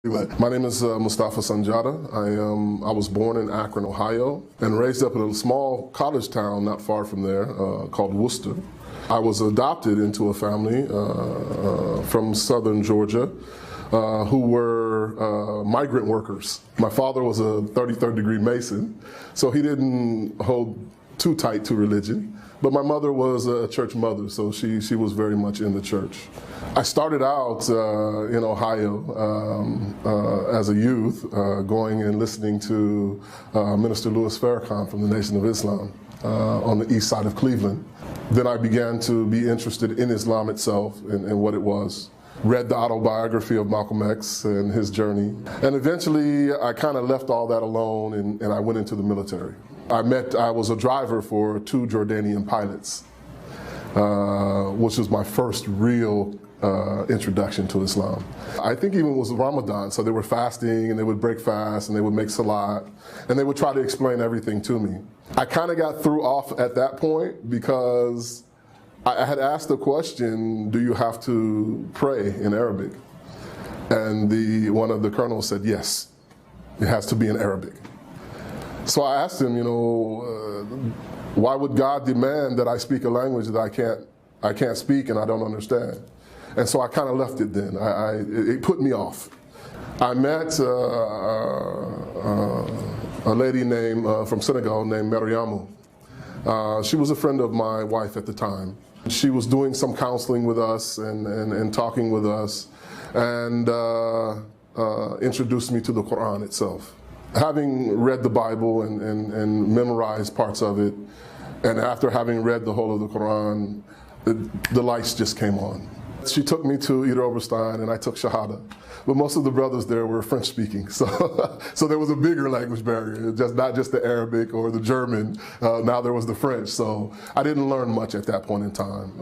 My name is Mustapha Sanjata. I was born in Akron, Ohio, and raised up in a small college town not far from there called Worcester. I was adopted into a family from southern Georgia who were migrant workers. My father was a 33rd degree Mason, so he didn't hold too tight to religion. But my mother was a church mother, so she was very much in the church. I started out in Ohio as a youth, going and listening to Minister Louis Farrakhan from the Nation of Islam on the east side of Cleveland. Then I began to be interested in Islam itself and what it was. Read the autobiography of Malcolm X and his journey. And eventually I kind of left all that alone and I went into the military. I was a driver for 2 Jordanian pilots, which was my first real introduction to Islam. I think even it was Ramadan, so they were fasting and they would break fast and they would make salat and they would try to explain everything to me. I kind of got threw off at that point because I had asked the question, do you have to pray in Arabic? And one of the colonels said, yes, it has to be in Arabic. So I asked him, why would God demand that I speak a language that I can't speak and I don't understand? And so I kind of left it then. It put me off. I met a lady from Senegal named Mariamu. She was a friend of my wife at the time. She was doing some counseling with us and talking with us and introduced me to the Quran itself. Having read the Bible and memorized parts of it, and after having read the whole of the Quran, the lights just came on. She took me to Ida Oberstein and I took Shahada. But most of the brothers there were French speaking, so there was a bigger language barrier, not just the Arabic or the German, now there was the French, so I didn't learn much at that point in time.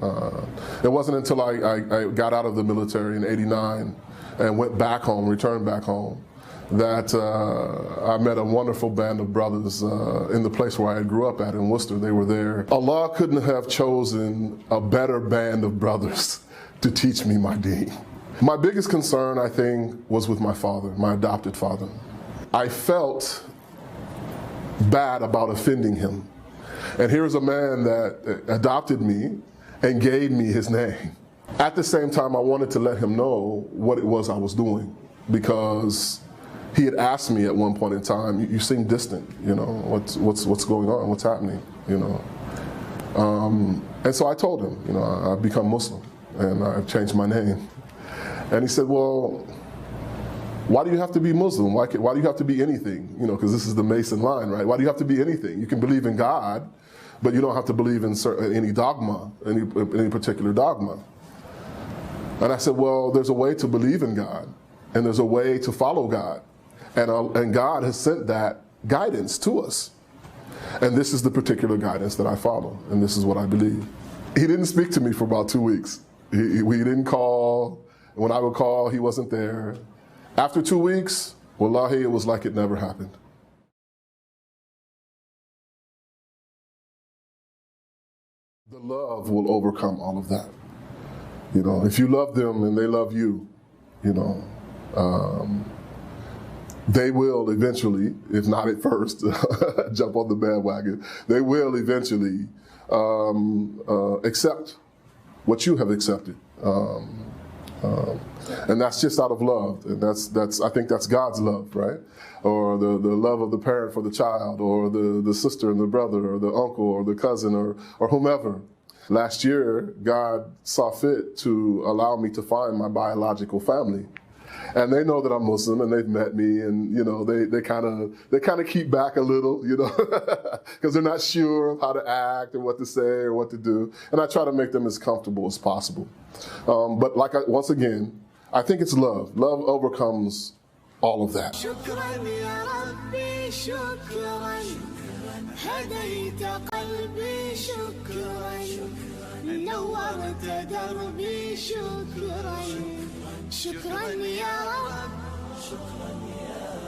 It wasn't until I got out of the military in '89 and went back home, returned back home, that I met a wonderful band of brothers in the place where I grew up at in Worcester. They were there. Allah couldn't have chosen a better band of brothers to teach me my deen. My biggest concern, I think, was with my father, my adopted father. I felt bad about offending him. And here's a man that adopted me and gave me his name. At the same time, I wanted to let him know what it was I was doing, because he had asked me at one point in time, you seem distant, what's going on, what's happening, And so I told him, I've become Muslim and I've changed my name. And he said, well, why do you have to be Muslim? Why do you have to be anything? Because this is the Mason line, right? Why do you have to be anything? You can believe in God, but you don't have to believe in any dogma, any particular dogma. And I said, well, there's a way to believe in God and there's a way to follow God. And God has sent that guidance to us. And this is the particular guidance that I follow, and this is what I believe. He didn't speak to me for about 2 weeks. He didn't call. When I would call, he wasn't there. After 2 weeks, wallahi, it was like it never happened. The love will overcome all of that. If you love them and they love you, they will eventually, if not at first, jump on the bandwagon. They will eventually accept what you have accepted, and that's just out of love. And I think that's God's love, right? Or the love of the parent for the child, or the sister and the brother, or the uncle, or the cousin, or whomever. Last year, God saw fit to allow me to find my biological family. And they know that I'm Muslim, and they've met me, and they kind of keep back a little, because they're not sure of how to act and what to say or what to do. And I try to make them as comfortable as possible. But once again, I think it's love. Love overcomes all of that. هديت قلبي شكرا نورت دربي شكرا شكرا يا رب شكرا يا